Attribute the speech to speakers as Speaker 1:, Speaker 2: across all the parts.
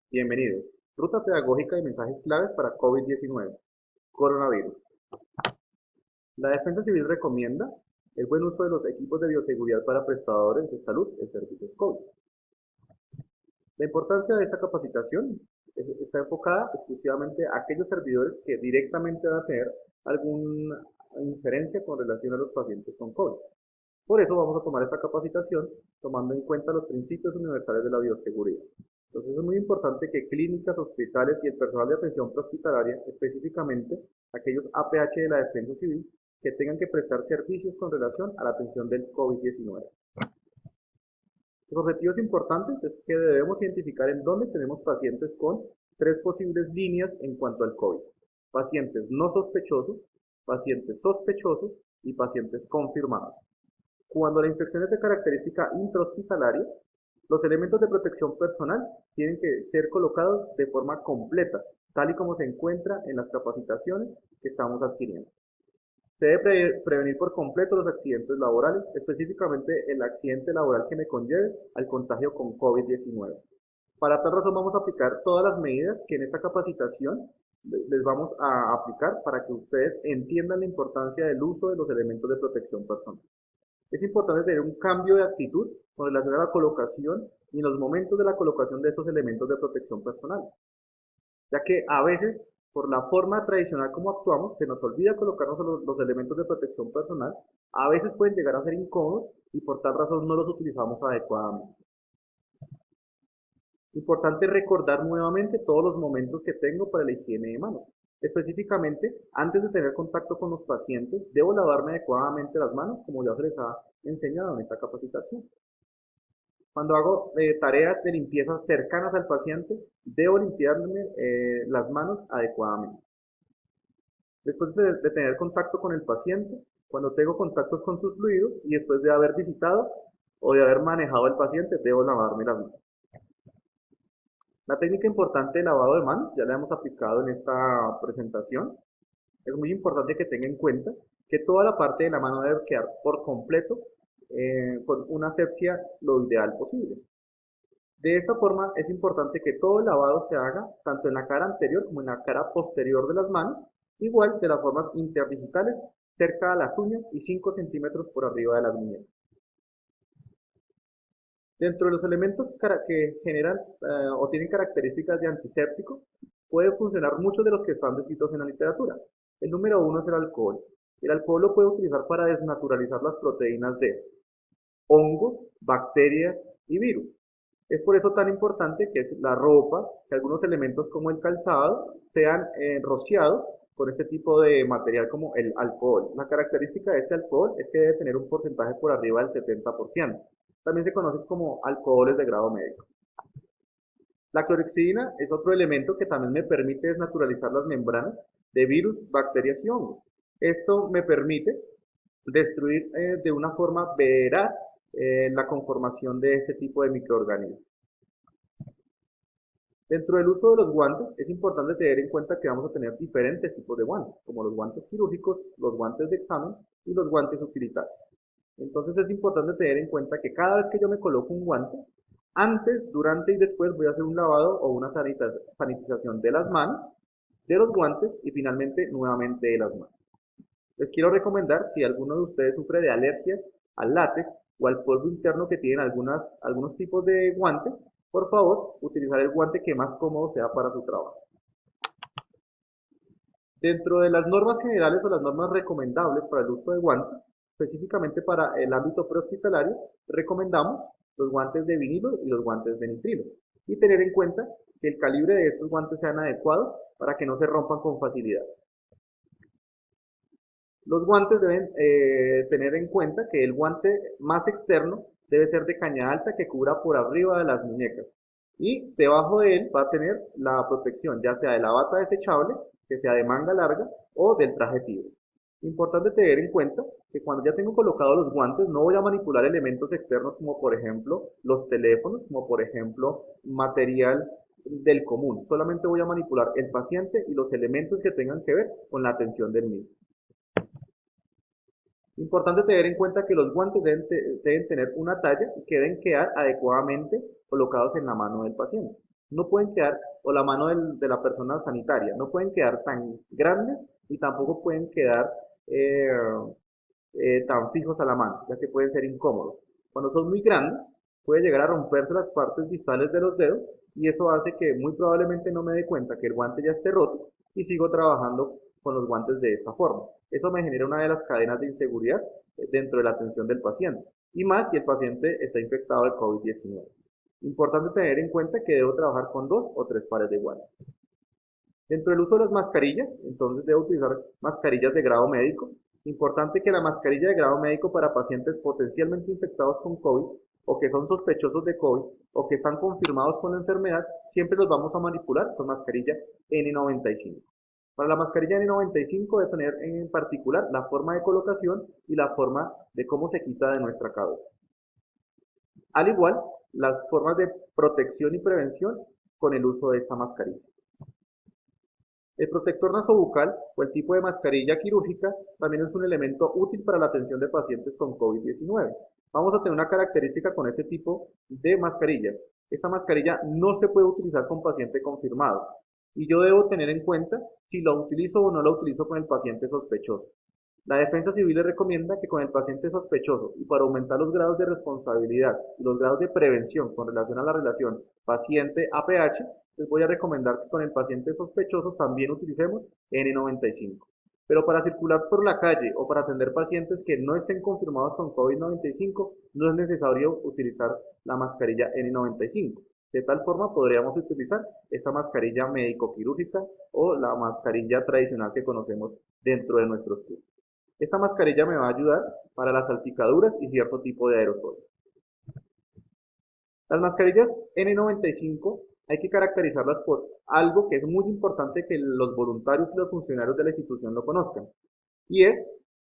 Speaker 1: Bienvenidos. Ruta pedagógica y mensajes claves para COVID-19. Coronavirus. La Defensa Civil recomienda el buen uso de los equipos de bioseguridad para prestadores de salud en servicios COVID. La importancia de esta capacitación está enfocada exclusivamente a aquellos servidores que directamente van a tener alguna inferencia con relación a los pacientes con COVID. Por eso vamos a tomar esta capacitación tomando en cuenta los principios universales de la bioseguridad. Entonces es muy importante que clínicas, hospitales y el personal de atención prehospitalaria, específicamente aquellos APH de la Defensa Civil, que tengan que prestar servicios con relación a la atención del COVID-19. Los objetivos importantes es que debemos identificar en dónde tenemos pacientes con tres posibles líneas en cuanto al COVID. Pacientes no sospechosos, pacientes sospechosos y pacientes confirmados. Cuando la infección es de característica intrahospitalaria, los elementos de protección personal tienen que ser colocados de forma completa, tal y como se encuentra en las capacitaciones que estamos adquiriendo. Se debe prevenir por completo los accidentes laborales, específicamente el accidente laboral que me conlleve al contagio con COVID-19. Para tal razón vamos a aplicar todas las medidas que en esta capacitación les vamos a aplicar para que ustedes entiendan la importancia del uso de los elementos de protección personal. Es importante tener un cambio de actitud con relación a la colocación y en los momentos de la colocación de estos elementos de protección personal, ya que a veces, por la forma tradicional como actuamos, se nos olvida colocarnos los elementos de protección personal, a veces pueden llegar a ser incómodos y por tal razón no los utilizamos adecuadamente. Importante recordar nuevamente todos los momentos que tengo para la higiene de manos. Específicamente, antes de tener contacto con los pacientes, debo lavarme adecuadamente las manos, como ya se les ha enseñado en esta capacitación. Cuando hago tareas de limpieza cercanas al paciente, debo limpiarme las manos adecuadamente. Después de tener contacto con el paciente, cuando tengo contactos con sus fluidos y después de haber visitado o de haber manejado al paciente, debo lavarme las manos. La técnica importante de lavado de manos ya la hemos aplicado en esta presentación. Es muy importante que tenga en cuenta que toda la parte de la mano debe quedar por completo con una asepsia lo ideal posible. De esta forma es importante que todo el lavado se haga tanto en la cara anterior como en la cara posterior de las manos, igual de las formas interdigitales cerca de las uñas y 5 centímetros por arriba de las muñecas. Dentro de los elementos que generan o tienen características de antiséptico, puede funcionar muchos de los que están descritos en la literatura. El número uno es el alcohol. El alcohol lo puede utilizar para desnaturalizar las proteínas de hongos, bacterias y virus. Es por eso tan importante que la ropa, que algunos elementos como el calzado, sean rociados con este tipo de material como el alcohol. La característica de este alcohol es que debe tener un porcentaje por arriba del 70%. También se conoce como alcoholes de grado médico. La clorexidina es otro elemento que también me permite desnaturalizar las membranas de virus, bacterias y hongos. Esto me permite destruir de una forma veraz la conformación de este tipo de microorganismos. Dentro del uso de los guantes, es importante tener en cuenta que vamos a tener diferentes tipos de guantes, como los guantes quirúrgicos, los guantes de examen y los guantes utilitarios. Entonces es importante tener en cuenta que cada vez que yo me coloco un guante, antes, durante y después voy a hacer un lavado o una sanitización de las manos, de los guantes y finalmente nuevamente de las manos. Les quiero recomendar si alguno de ustedes sufre de alergias al látex o al polvo interno que tienen algunos tipos de guantes, por favor, utilizar el guante que más cómodo sea para su trabajo. Dentro de las normas generales o las normas recomendables para el uso de guantes, específicamente para el ámbito prehospitalario, recomendamos los guantes de vinilo y los guantes de nitrilo. Y tener en cuenta que el calibre de estos guantes sean adecuados para que no se rompan con facilidad. Los guantes deben tener en cuenta que el guante más externo debe ser de caña alta que cubra por arriba de las muñecas. Y debajo de él va a tener la protección, ya sea de la bata desechable, que sea de manga larga, o del traje tigre. Importante tener en cuenta que cuando ya tengo colocados los guantes, no voy a manipular elementos externos como por ejemplo los teléfonos, como por ejemplo material del común. Solamente voy a manipular el paciente y los elementos que tengan que ver con la atención del mismo. Importante tener en cuenta que los guantes deben tener una talla y que deben quedar adecuadamente colocados en la mano del paciente. no pueden quedar, o la mano de la persona sanitaria, no pueden quedar tan grandes y tampoco pueden quedar eh, tan fijos a la mano, ya que pueden ser incómodos. Cuando son muy grandes, puede llegar a romperse las partes distales de los dedos y eso hace que muy probablemente no me dé cuenta que el guante ya esté roto y sigo trabajando con los guantes de esta forma. Eso me genera una de las cadenas de inseguridad dentro de la atención del paciente y más si el paciente está infectado de COVID-19. Importante tener en cuenta que debo trabajar con 2 o 3 pares de guantes. Dentro del uso de las mascarillas, entonces debo utilizar mascarillas de grado médico. Importante que la mascarilla de grado médico para pacientes potencialmente infectados con COVID o que son sospechosos de COVID o que están confirmados con la enfermedad, siempre los vamos a manipular con mascarilla N95. Para la mascarilla N95 debe tener en particular la forma de colocación y la forma de cómo se quita de nuestra cabeza. Al igual, las formas de protección y prevención con el uso de esta mascarilla. El protector nasobucal o el tipo de mascarilla quirúrgica también es un elemento útil para la atención de pacientes con COVID-19. Vamos a tener una característica con este tipo de mascarilla. Esta mascarilla no se puede utilizar con paciente confirmado y yo debo tener en cuenta si lo utilizo o no lo utilizo con el paciente sospechoso. La defensa civil le recomienda que con el paciente sospechoso y para aumentar los grados de responsabilidad y los grados de prevención con relación a la relación paciente-APH, les voy a recomendar que con el paciente sospechoso también utilicemos N95. Pero para circular por la calle o para atender pacientes que no estén confirmados con COVID-95, no es necesario utilizar la mascarilla N95. De tal forma podríamos utilizar esta mascarilla médico-quirúrgica o la mascarilla tradicional que conocemos dentro de nuestros cursos. Esta mascarilla me va a ayudar para las salpicaduras y cierto tipo de aerosoles. Las mascarillas N95 hay que caracterizarlas por algo que es muy importante que los voluntarios y los funcionarios de la institución lo conozcan. Y es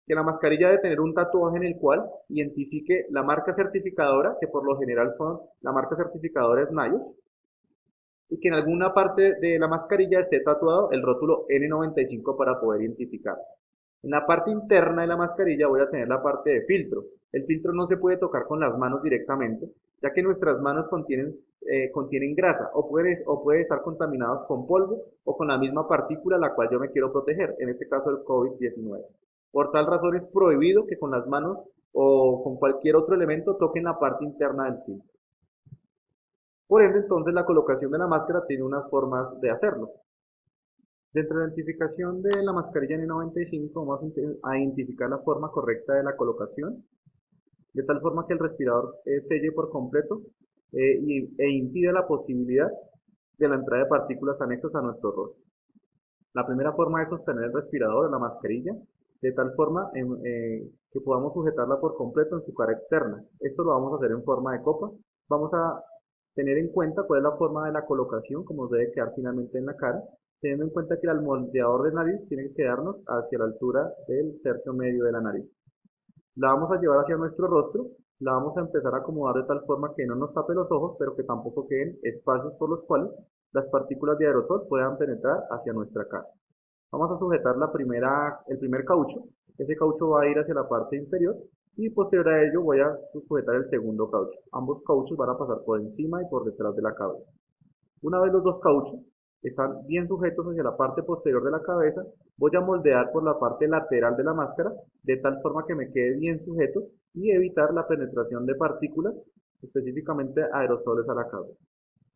Speaker 1: que la mascarilla debe tener un tatuaje en el cual identifique la marca certificadora, que por lo general son la marca certificadora es Nayo, y que en alguna parte de la mascarilla esté tatuado el rótulo N95 para poder identificar. En la parte interna de la mascarilla voy a tener la parte de filtro. El filtro no se puede tocar con las manos directamente, ya que nuestras manos contienen grasa o puede estar contaminados con polvo o con la misma partícula a la cual yo me quiero proteger, en este caso el COVID-19. Por tal razón es prohibido que con las manos o con cualquier otro elemento toquen la parte interna del filtro. Por ende, entonces la colocación de la máscara tiene unas formas de hacerlo. Dentro de la identificación de la mascarilla N95 vamos a identificar la forma correcta de la colocación, de tal forma que el respirador selle por completo e impida la posibilidad de la entrada de partículas anexas a nuestro rostro. La primera forma es sostener el respirador, la mascarilla, de tal forma que podamos sujetarla por completo en su cara externa. Esto lo vamos a hacer en forma de copa. Vamos a tener en cuenta cuál es la forma de la colocación, como debe quedar finalmente en la cara, teniendo en cuenta que el moldeador de nariz tiene que quedarnos hacia la altura del tercio medio de la nariz. La vamos a llevar hacia nuestro rostro, la vamos a empezar a acomodar de tal forma que no nos tape los ojos, pero que tampoco queden espacios por los cuales las partículas de aerosol puedan penetrar hacia nuestra cara. Vamos a sujetar el primer caucho, ese caucho va a ir hacia la parte inferior y posterior a ello voy a sujetar el segundo caucho. Ambos cauchos van a pasar por encima y por detrás de la cabeza. Una vez los dos cauchos están bien sujetos hacia la parte posterior de la cabeza, voy a moldear por la parte lateral de la máscara de tal forma que me quede bien sujeto y evitar la penetración de partículas, específicamente aerosoles a la cabeza.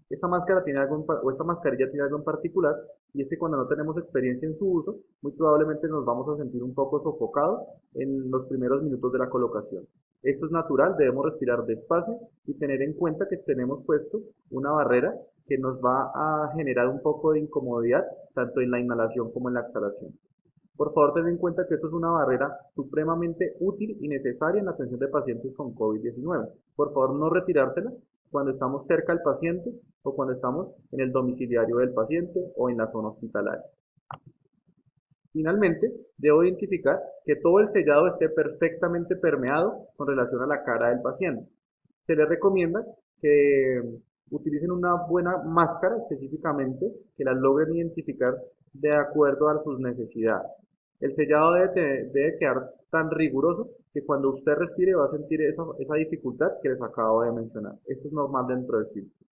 Speaker 1: Esta mascarilla tiene algo en particular y es que cuando no tenemos experiencia en su uso, muy probablemente nos vamos a sentir un poco sofocados en los primeros minutos de la colocación. Esto es natural, debemos respirar despacio y tener en cuenta que tenemos puesto una barrera que nos va a generar un poco de incomodidad tanto en la inhalación como en la exhalación. Por favor, ten en cuenta que esto es una barrera supremamente útil y necesaria en la atención de pacientes con COVID-19. Por favor, no retirársela cuando estamos cerca del paciente o cuando estamos en el domiciliario del paciente o en la zona hospitalaria. Finalmente, debo identificar que todo el sellado esté perfectamente permeado con relación a la cara del paciente. Se les recomienda que utilicen una buena máscara específicamente, que las logren identificar de acuerdo a sus necesidades. El sellado debe quedar tan riguroso que cuando usted respire va a sentir esa dificultad que les acabo de mencionar. Esto es normal dentro del filtro.